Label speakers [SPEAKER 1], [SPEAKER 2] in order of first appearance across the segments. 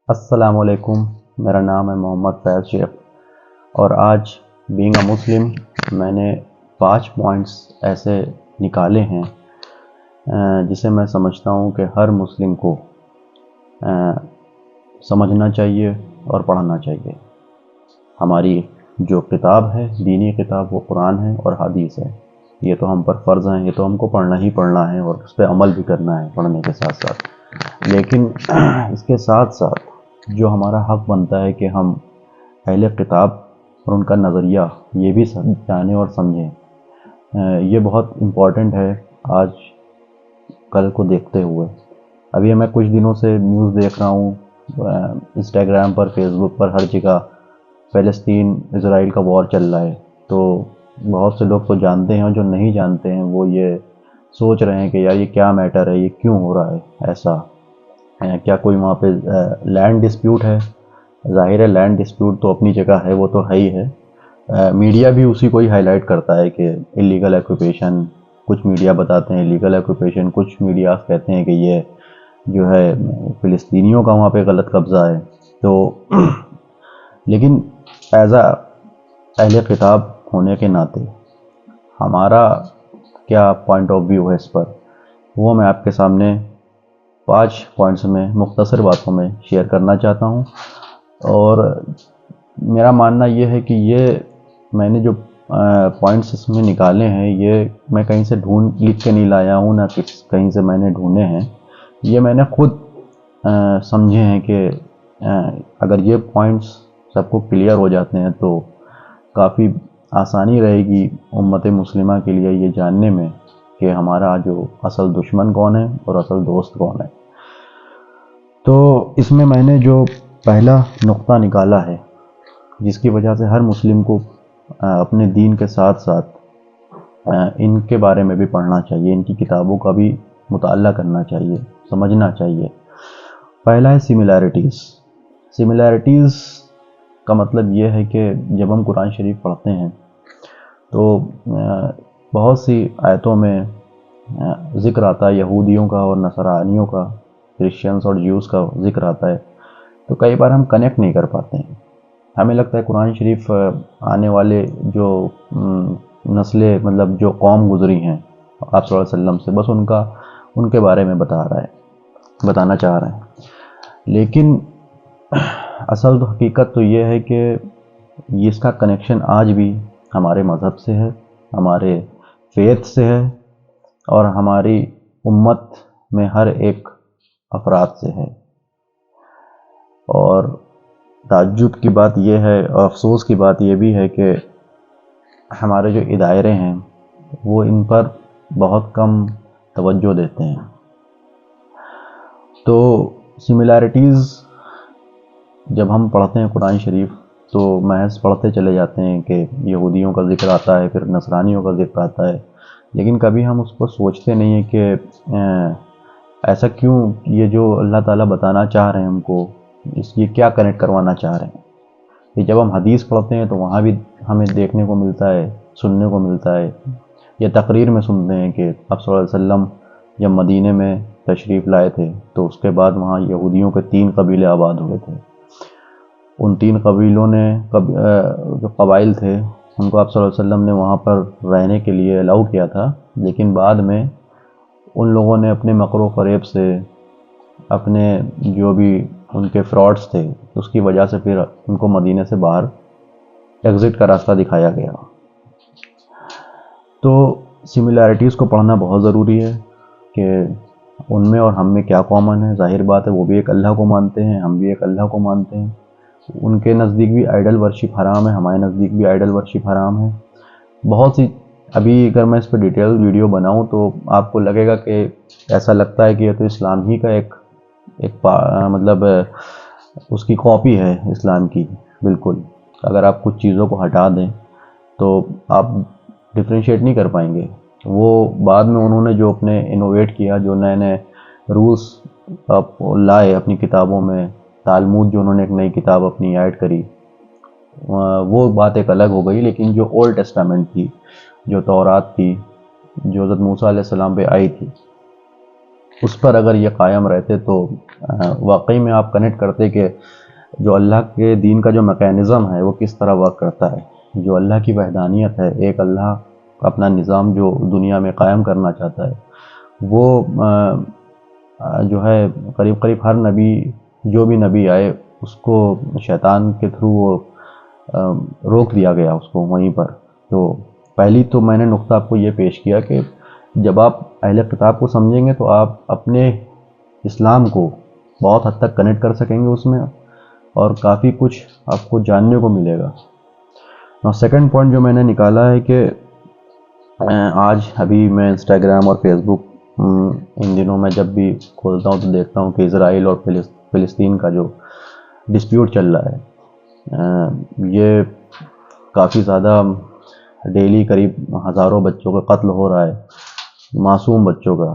[SPEAKER 1] السلام علیکم، میرا نام ہے محمد فیض شیخ، اور آج بینگ اے مسلم میں نے 5 پوائنٹس ایسے نکالے ہیں جسے میں سمجھتا ہوں کہ ہر مسلم کو سمجھنا چاہیے اور پڑھنا چاہیے۔ ہماری جو کتاب ہے، دینی کتاب، وہ قرآن ہے اور حدیث ہے۔ یہ تو ہم پر فرض ہیں، یہ تو ہم کو پڑھنا ہی پڑھنا ہے اور اس پہ عمل بھی کرنا ہے پڑھنے کے ساتھ ساتھ۔ لیکن اس کے ساتھ ساتھ جو ہمارا حق بنتا ہے کہ ہم اہل کتاب اور ان کا نظریہ یہ بھی جانیں اور سمجھیں، یہ بہت امپورٹنٹ ہے آج کل کو دیکھتے ہوئے۔ ابھی میں کچھ دنوں سے نیوز دیکھ رہا ہوں، انسٹاگرام پر، فیس بک پر، ہر جگہ فلسطین اسرائیل کا وار چل رہا ہے۔ تو بہت سے لوگ تو جانتے ہیں اور جو نہیں جانتے ہیں وہ یہ سوچ رہے ہیں کہ یار یہ کیا میٹر ہے، یہ کیوں ہو رہا ہے ایسا، کیا کوئی وہاں پہ لینڈ ڈسپیوٹ ہے؟ ظاہر ہے لینڈ ڈسپیوٹ تو اپنی جگہ ہے، وہ تو ہے ہی ہے۔ میڈیا بھی اسی کو ہی ہائی لائٹ کرتا ہے کہ اللیگل ایکوپیشن، کچھ میڈیا بتاتے ہیں اللیگل ایکوپیشن، کچھ میڈیا کہتے ہیں کہ یہ جو ہے فلسطینیوں کا وہاں پہ غلط قبضہ ہے۔ تو لیکن ایز اے اہل کتاب ہونے کے ناطے ہمارا کیا پوائنٹ آف ویو ہے اس پر، وہ میں آپ کے سامنے 5 پوائنٹس میں مختصر باتوں میں شیئر کرنا چاہتا ہوں۔ اور میرا ماننا یہ ہے کہ یہ میں نے جو پوائنٹس اس میں نکالے ہیں، یہ میں کہیں سے ڈھونڈ لکھ کے نہیں لایا ہوں، نہ کہیں سے میں نے ڈھونڈے ہیں، یہ میں نے خود سمجھے ہیں کہ اگر یہ پوائنٹس سب کو کلیئر ہو جاتے ہیں تو کافی آسانی رہے گی امت مسلمہ کے لیے یہ جاننے میں کہ ہمارا جو اصل دشمن کون ہے اور اصل دوست کون ہے۔ تو اس میں نے جو پہلا نقطہ نکالا ہے جس کی وجہ سے ہر مسلم کو اپنے دین کے ساتھ ساتھ ان کے بارے میں بھی پڑھنا چاہیے، ان کی کتابوں کا بھی مطالعہ کرنا چاہیے، سمجھنا چاہیے۔ پہلا ہے سملیرٹیز۔ سملیرٹیز کا مطلب یہ ہے کہ جب ہم قرآن شریف پڑھتے ہیں تو بہت سی آیتوں میں ذکر آتا ہے یہودیوں کا اور نصرانیوں کا، کرسچنس اور جیوز کا ذکر آتا ہے، تو کئی بار ہم کنیکٹ نہیں کر پاتے ہیں۔ ہمیں لگتا ہے قرآن شریف آنے والے جو نسلیں، مطلب جو قوم گزری ہیں آپ صلی اللہ علیہ وسلم سے، بس ان کے بارے میں بتانا چاہ رہے ہیں۔ لیکن اصل حقیقت تو یہ ہے کہ اس کا کنیکشن آج بھی ہمارے مذہب سے ہے، ہمارے فیتھ سے ہے، اور ہماری امت میں ہر ایک افراد سے ہے۔ اور تعجب کی بات یہ ہے اور افسوس کی بات یہ بھی ہے کہ ہمارے جو ادارے ہیں وہ ان پر بہت کم توجہ دیتے ہیں۔ تو سملیرٹیز جب ہم پڑھتے ہیں قرآن شریف تو محض پڑھتے چلے جاتے ہیں کہ یہودیوں کا ذکر آتا ہے، پھر نصرانیوں کا ذکر آتا ہے، لیکن کبھی ہم اس کو سوچتے نہیں ہیں کہ ایسا کیوں، یہ جو اللہ تعالیٰ بتانا چاہ رہے ہیں ہم کو، یہ کیا کنیکٹ کروانا چاہ رہے ہیں۔ کہ جب ہم حدیث پڑھتے ہیں تو وہاں بھی ہمیں دیکھنے کو ملتا ہے، سننے کو ملتا ہے، یہ تقریر میں سنتے ہیں کہ آپ صلی اللہ علیہ وسلم جب مدینے میں تشریف لائے تھے تو اس کے بعد وہاں یہودیوں کے 3 قبیلے آباد ہوئے تھے۔ ان 3 قبیلوں نے جو قبائل تھے ان کو آپ صلی اللہ علیہ وسلم نے وہاں پر رہنے کے لیے الاؤ کیا تھا، لیکن بعد میں ان لوگوں نے اپنے مکر و فریب سے، اپنے جو بھی ان کے فراڈز تھے، اس کی وجہ سے پھر ان کو مدینے سے باہر ایگزٹ کا راستہ دکھایا گیا۔ تو سملیرٹیز کو پڑھنا بہت ضروری ہے کہ ان میں اور ہم میں کیا کامن ہے۔ ظاہر بات ہے وہ بھی ایک اللہ کو مانتے ہیں، ہم بھی ایک اللہ کو مانتے ہیں۔ ان کے نزدیک بھی آئیڈل ورشپ حرام ہے، ہمارے نزدیک بھی آئیڈل ورشپ حرام ہے۔ بہت سی، ابھی اگر میں اس پہ ڈیٹیل ویڈیو بناؤں تو آپ کو لگے گا کہ ایسا لگتا ہے کہ یہ تو اسلام ہی کا ایک مطلب اس کی کاپی ہے اسلام کی، بالکل۔ اگر آپ کچھ چیزوں کو ہٹا دیں تو آپ ڈفرینشیٹ نہیں کر پائیں گے۔ وہ بعد میں انہوں نے جو اپنے انوویٹ کیا، جو نئے نئے رولس لائے اپنی کتابوں میں، تالمود جو انہوں نے ایک نئی کتاب اپنی ایڈ کری، وہ بات ایک الگ ہو گئی۔ لیکن جو اولڈ ٹیسٹامنٹ تھی، جو تورات تھی، جو حضرت موسیٰ علیہ السلام پہ آئی تھی، اس پر اگر یہ قائم رہتے تو واقعی میں آپ کنیکٹ کرتے کہ جو اللہ کے دین کا جو میکینزم ہے وہ کس طرح ورک کرتا ہے، جو اللہ کی وحدانیت ہے، ایک اللہ اپنا نظام جو دنیا میں قائم کرنا چاہتا ہے، وہ جو ہے قریب قریب ہر نبی، جو بھی نبی آئے اس کو شیطان کے تھرو وہ روک دیا گیا اس کو وہیں پر۔ تو پہلی تو میں نے نقطہ آپ کو یہ پیش کیا کہ جب آپ اہل کتاب کو سمجھیں گے تو آپ اپنے اسلام کو بہت حد تک کنیکٹ کر سکیں گے اس میں، اور کافی کچھ آپ کو جاننے کو ملے گا۔ اور سیکنڈ پوائنٹ جو میں نے نکالا ہے کہ آج ابھی میں انسٹاگرام اور فیس بک ان دنوں میں جب بھی کھولتا ہوں تو دیکھتا ہوں کہ اسرائیل اور فلسطین کا جو ڈسپیوٹ چل رہا ہے، یہ کافی زیادہ ڈیلی قریب ہزاروں بچوں کا قتل ہو رہا ہے، معصوم بچوں کا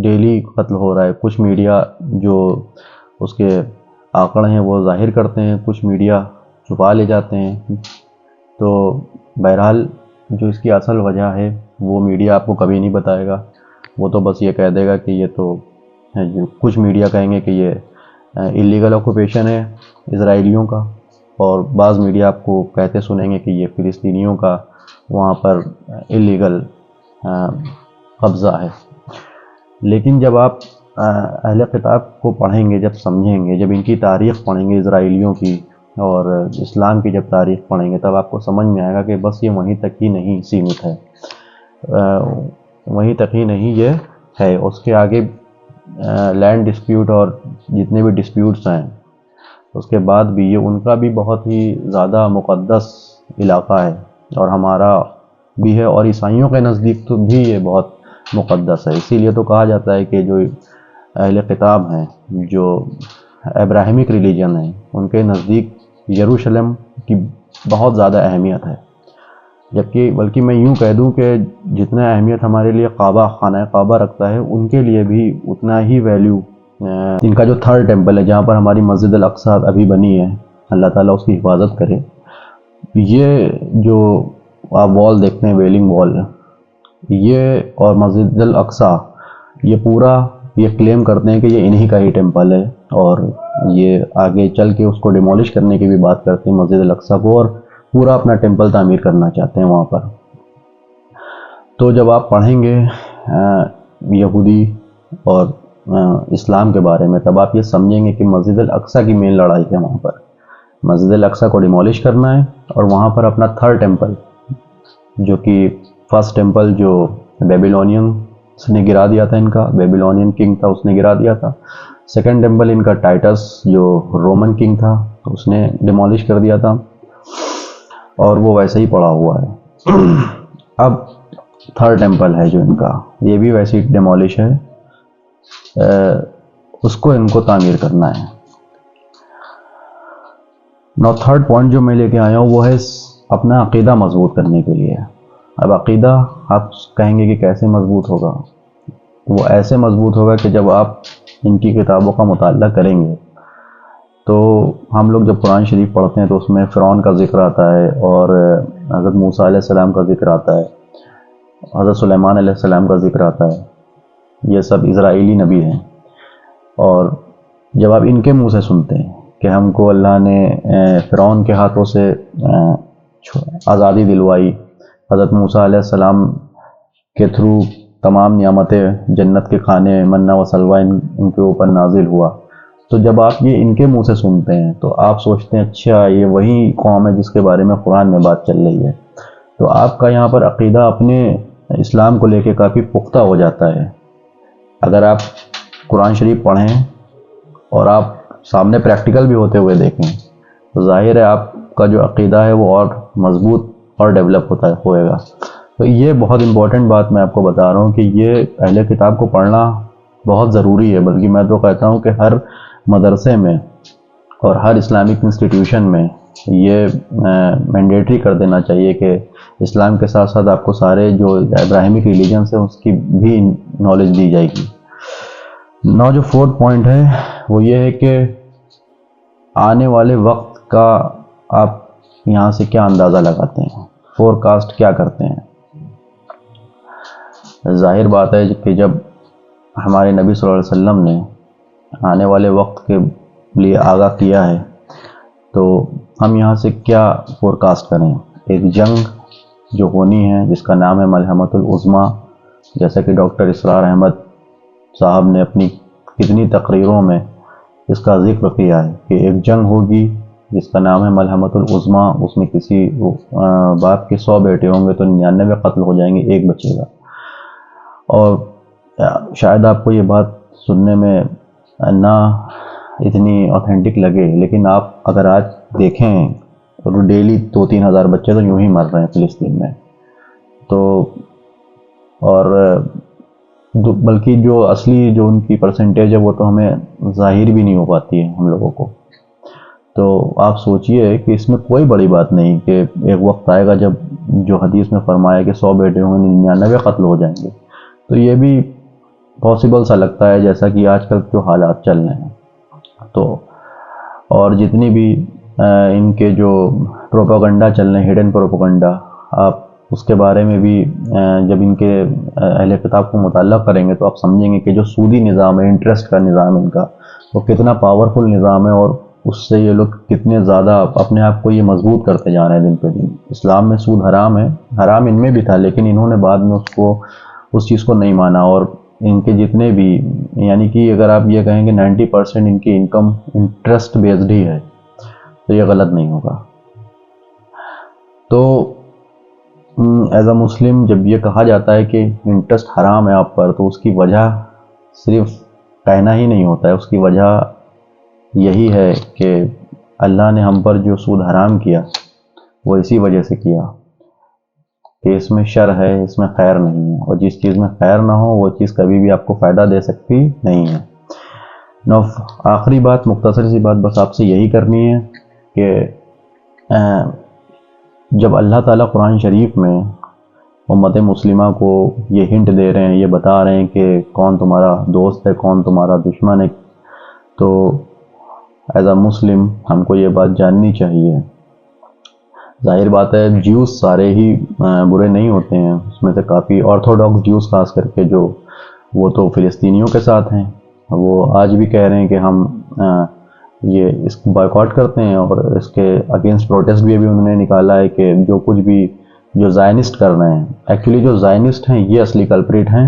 [SPEAKER 1] ڈیلی قتل ہو رہا ہے۔ کچھ میڈیا جو اس کے آنکڑے ہیں وہ ظاہر کرتے ہیں، کچھ میڈیا چھپا لے جاتے ہیں۔ تو بہرحال جو اس کی اصل وجہ ہے وہ میڈیا آپ کو کبھی نہیں بتائے گا، وہ تو بس یہ کہہ دے گا کہ یہ تو کچھ میڈیا کہیں گے کہ یہ اللیگل آکوپیشن ہے اسرائیلیوں کا، اور بعض میڈیا آپ کو کہتے سنیں گے کہ یہ فلسطینیوں کا وہاں پر اللیگل قبضہ ہے۔ لیکن جب آپ اہل کتاب کو پڑھیں گے، جب سمجھیں گے، جب ان کی تاریخ پڑھیں گے اسرائیلیوں کی اور اسلام کی جب تاریخ پڑھیں گے، تب آپ کو سمجھ میں آئے گا کہ بس یہ وہیں تک ہی نہیں سیمت ہے، وہیں تک ہی نہیں یہ ہے، اس کے آگے لینڈ ڈسپیوٹ اور جتنے بھی ڈسپیوٹس ہیں اس کے بعد بھی یہ ان کا بھی بہت ہی زیادہ مقدس علاقہ ہے، اور ہمارا بھی ہے، اور عیسائیوں کے نزدیک تو بھی یہ بہت مقدس ہے۔ اسی لیے تو کہا جاتا ہے کہ جو اہل کتاب ہیں، جو ابراہیمک ریلیجن ہیں، ان کے نزدیک یروشلم کی بہت زیادہ اہمیت ہے، جبکہ بلکہ میں یوں کہہ دوں کہ جتنا اہمیت ہمارے لیے کعبہ، خانہ کعبہ رکھتا ہے، ان کے لیے بھی اتنا ہی ویلیو ان کا جو تھرڈ ٹیمپل ہے، جہاں پر ہماری مسجد الاقصیٰ ابھی بنی ہے، اللہ تعالیٰ اس کی حفاظت کرے۔ یہ جو آپ وال دیکھتے ہیں، ویلنگ وال، یہ اور مسجد الاقصیٰ، یہ پورا یہ کلیم کرتے ہیں کہ یہ انہی کا ہی ٹیمپل ہے، اور یہ آگے چل کے اس کو ڈیمولش کرنے کی بھی بات کرتے ہیں مسجد الاقصیٰ کو، اور پورا اپنا ٹیمپل تعمیر کرنا چاہتے ہیں وہاں پر۔ تو جب آپ پڑھیں گے یہودی اور اسلام کے بارے میں، تب آپ یہ سمجھیں گے کہ مسجد الاقصیٰ کی مین لڑائی ہے وہاں پر، مسجد الاقصیٰ کو ڈیمولش کرنا ہے، اور وہاں پر اپنا تھرڈ ٹیمپل، جو کہ فرسٹ ٹیمپل جو بیبیلونین نے گرا دیا تھا، ان کا بیبیلونین کنگ تھا اس نے گرا دیا تھا، سیکنڈ ٹیمپل ان کا ٹائٹس جو رومن کنگ تھا اس نے ڈیمولش کر دیا تھا، اور وہ ویسے ہی پڑا ہوا ہے۔ اب تھرڈ ٹیمپل ہے جو ان کا، یہ بھی ویسے ہی ڈیمولش ہے، اس کو ان کو تعمیر کرنا ہے۔ نو تھرڈ پوائنٹ جو میں لے کے آیا ہوں وہ ہے اپنا عقیدہ مضبوط کرنے کے لیے۔ اب عقیدہ آپ کہیں گے کہ کیسے مضبوط ہوگا؟ وہ ایسے مضبوط ہوگا کہ جب آپ ان کی کتابوں کا مطالعہ کریں گے، تو ہم لوگ جب قرآن شریف پڑھتے ہیں تو اس میں فرعون کا ذکر آتا ہے، اور حضرت موسیٰ علیہ السلام کا ذکر آتا ہے، حضرت سلیمان علیہ السلام کا ذکر آتا ہے، یہ سب اسرائیلی نبی ہیں، اور جب آپ ان کے منہ سے سنتے ہیں کہ ہم کو اللہ نے فرعون کے ہاتھوں سے آزادی دلوائی، حضرت موسیٰ علیہ السلام کے تھرو تمام نعمتیں، جنت کے کھانے، منہ و سلویٰ ان کے اوپر نازل ہوا، تو جب آپ یہ ان کے منہ سے سنتے ہیں تو آپ سوچتے ہیں اچھا یہ وہی قوم ہے جس کے بارے میں قرآن میں بات چل رہی ہے، تو آپ کا یہاں پر عقیدہ اپنے اسلام کو لے کے کافی پختہ ہو جاتا ہے۔ اگر آپ قرآن شریف پڑھیں اور آپ سامنے پریکٹیکل بھی ہوتے ہوئے دیکھیں تو ظاہر ہے آپ کا جو عقیدہ ہے وہ اور مضبوط اور ڈیولپ ہوئے گا۔ تو یہ بہت امپورٹنٹ بات میں آپ کو بتا رہا ہوں کہ یہ اہل کتاب کو پڑھنا بہت ضروری ہے، بلکہ میں تو کہتا ہوں کہ ہر مدرسے میں اور ہر اسلامک انسٹیٹیوشن میں یہ مینڈیٹری کر دینا چاہیے کہ اسلام کے ساتھ ساتھ آپ کو سارے جو ابراہیمک ریلیجنس ہیں اس کی بھی نالج دی جائے گی۔ نو جو فورتھ پوائنٹ ہے وہ یہ ہے کہ آنے والے وقت کا آپ یہاں سے کیا اندازہ لگاتے ہیں، فور کاسٹ کیا کرتے ہیں؟ ظاہر بات ہے کہ جب ہمارے نبی صلی اللہ علیہ وسلم نے آنے والے وقت کے لیے آگاہ کیا ہے، تو ہم یہاں سے کیا فور کاسٹ کریں؟ ایک جنگ جو ہونی ہے جس کا نام ہے ملحمۃ العظمیٰ، جیسا کہ ڈاکٹر اسرار احمد صاحب نے اپنی کتنی تقریروں میں اس کا ذکر کیا ہے کہ ایک جنگ ہوگی جس کا نام ہے ملحمۃ العظمیٰ، اس میں کسی باپ کے 100 بیٹے ہوں گے تو 99 قتل ہو جائیں گے، ایک بچے گا۔ اور شاید آپ کو یہ بات سننے میں نہ اتنی اوتھینٹک لگے، لیکن آپ اگر آج دیکھیں ڈیلی 2-3 ہزار بچے تو یوں ہی مر رہے ہیں فلسطین میں، تو اور بلکہ جو اصلی جو ان کی پرسنٹیج ہے وہ تو ہمیں ظاہر بھی نہیں ہو پاتی ہے ہم لوگوں کو۔ تو آپ سوچئے کہ اس میں کوئی بڑی بات نہیں کہ ایک وقت آئے گا جب جو حدیث میں فرمایا کہ 100 بیٹے ہوں گے 99 قتل ہو جائیں گے، تو یہ بھی پاسبل سا لگتا ہے جیسا کہ آج کل جو حالات چل رہے ہیں۔ تو اور جتنی بھی ان کے جو پروپیگنڈا چل رہے ہیں، ہڈن پروپیگنڈا، آپ اس کے بارے میں بھی جب ان کے اہل کتاب کو مطالعہ کریں گے تو آپ سمجھیں گے کہ جو سودی نظام ہے، انٹرسٹ کا نظام ہے ان کا، وہ کتنا پاورفل نظام ہے، اور اس سے یہ لوگ کتنے زیادہ اپنے آپ کو یہ مضبوط کرتے جا رہے ہیں دن پہ دن۔ اسلام میں سود حرام ہے، حرام ان میں بھی تھا، لیکن انہوں نے بعد میں اس چیز کو نہیں مانا، اور ان کے جتنے بھی یعنی کہ اگر آپ یہ کہیں کہ 90% ان کی انکم انٹرسٹ بیسڈ ہی ہے، تو یہ غلط نہیں ہوگا۔ تو ایز اے مسلم جب یہ کہا جاتا ہے کہ انٹرسٹ حرام ہے آپ پر، تو اس کی وجہ صرف کہنا ہی نہیں ہوتا ہے، اس کی وجہ یہی ہے کہ اللہ نے ہم پر جو سود حرام کیا وہ اسی وجہ سے کیا کہ اس میں شر ہے، اس میں خیر نہیں ہے، اور جس چیز میں خیر نہ ہو وہ چیز کبھی بھی آپ کو فائدہ دے سکتی نہیں ہے۔ آخری بات، مختصر سی بات بس آپ سے یہی کرنی ہے کہ جب اللہ تعالیٰ قرآن شریف میں امت مسلمہ کو یہ ہنٹ دے رہے ہیں، یہ بتا رہے ہیں کہ کون تمہارا دوست ہے، کون تمہارا دشمن ہے، تو ایز اے مسلم ہم کو یہ بات جاننی چاہیے۔ ظاہر بات ہے جیوز سارے ہی برے نہیں ہوتے ہیں، اس میں سے کافی آرتھوڈاکس جیوز خاص کر کے جو وہ تو فلسطینیوں کے ساتھ ہیں، وہ آج بھی کہہ رہے ہیں کہ ہم یہ اس کو بائیکاٹ کرتے ہیں، اور اس کے اگینسٹ پروٹیسٹ بھی ابھی انہوں نے نکالا ہے کہ جو کچھ بھی جو زائنسٹ کر رہے ہیں، ایکچولی جو زائنسٹ ہیں یہ اصلی کلپریٹ ہیں،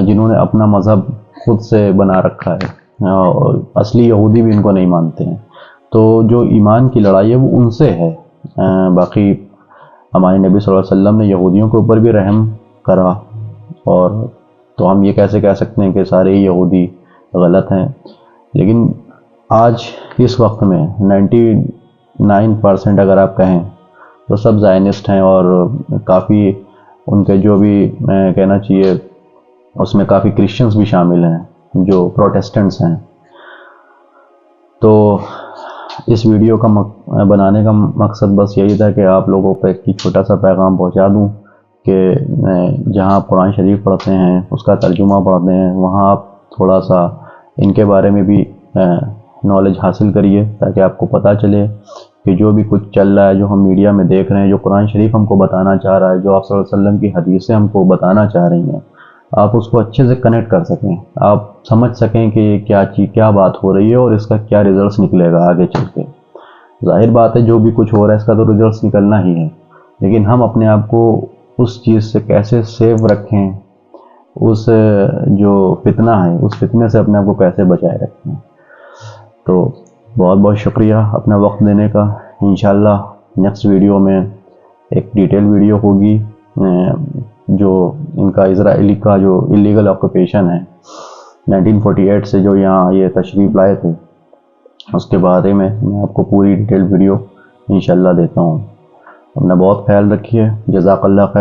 [SPEAKER 1] جنہوں نے اپنا مذہب خود سے بنا رکھا ہے، اور اصلی یہودی بھی ان کو نہیں مانتے ہیں۔ تو جو ایمان کی لڑائی ہے وہ ان سے ہے۔ باقی ہمارے نبی صلی اللہ علیہ وسلم نے یہودیوں کے اوپر بھی رحم کرا، اور تو ہم یہ کیسے کہہ سکتے ہیں کہ سارے ہی یہودی غلط ہیں؟ لیکن آج اس وقت میں 99% اگر آپ کہیں تو سب زائنسٹ ہیں، اور کافی ان کے جو بھی کہنا چاہیے اس میں کافی کرسچنز بھی شامل ہیں جو پروٹیسٹنٹس ہیں۔ تو اس ویڈیو کا بنانے کا مقصد بس یہی تھا کہ آپ لوگوں پہ ایک چھوٹا سا پیغام پہنچا دوں کہ جہاں آپ قرآن شریف پڑھتے ہیں، اس کا ترجمہ پڑھتے ہیں، وہاں آپ تھوڑا سا ان کے بارے میں بھی نالج حاصل کریے، تاکہ آپ کو پتہ چلے کہ جو بھی کچھ چل رہا ہے، جو ہم میڈیا میں دیکھ رہے ہیں، جو قرآن شریف ہم کو بتانا چاہ رہا ہے، جو آپ صلی اللہ علیہ وسلم کی حدیثیں ہم کو بتانا چاہ رہی ہیں، آپ اس کو اچھے سے کنیکٹ کر سکیں، آپ سمجھ سکیں کہ یہ کیا بات ہو رہی ہے اور اس کا کیا ریزلٹس نکلے گا آگے چل کے۔ ظاہر بات ہے جو بھی کچھ ہو رہا ہے اس کا تو ریزلٹس نکلنا ہی ہے، لیکن ہم اپنے آپ کو اس چیز سے کیسے سیو رکھیں، اس جو فتنہ ہے اس فتنے سے اپنے آپ کو کیسے بچائے رکھیں۔ تو بہت بہت شکریہ اپنا وقت دینے کا۔ انشاءاللہ نیکسٹ ویڈیو میں ایک ڈیٹیل ویڈیو ہوگی جو ان کا اسرائیلی کا جو اللیگل آکوپیشن ہے 1948 سے جو یہاں یہ تشریف لائے تھے، اس کے بارے میں آپ کو پوری ڈیٹیل ویڈیو انشاءاللہ دیتا ہوں۔ اپنا بہت خیال رکھیے، جزاک اللہ خیر۔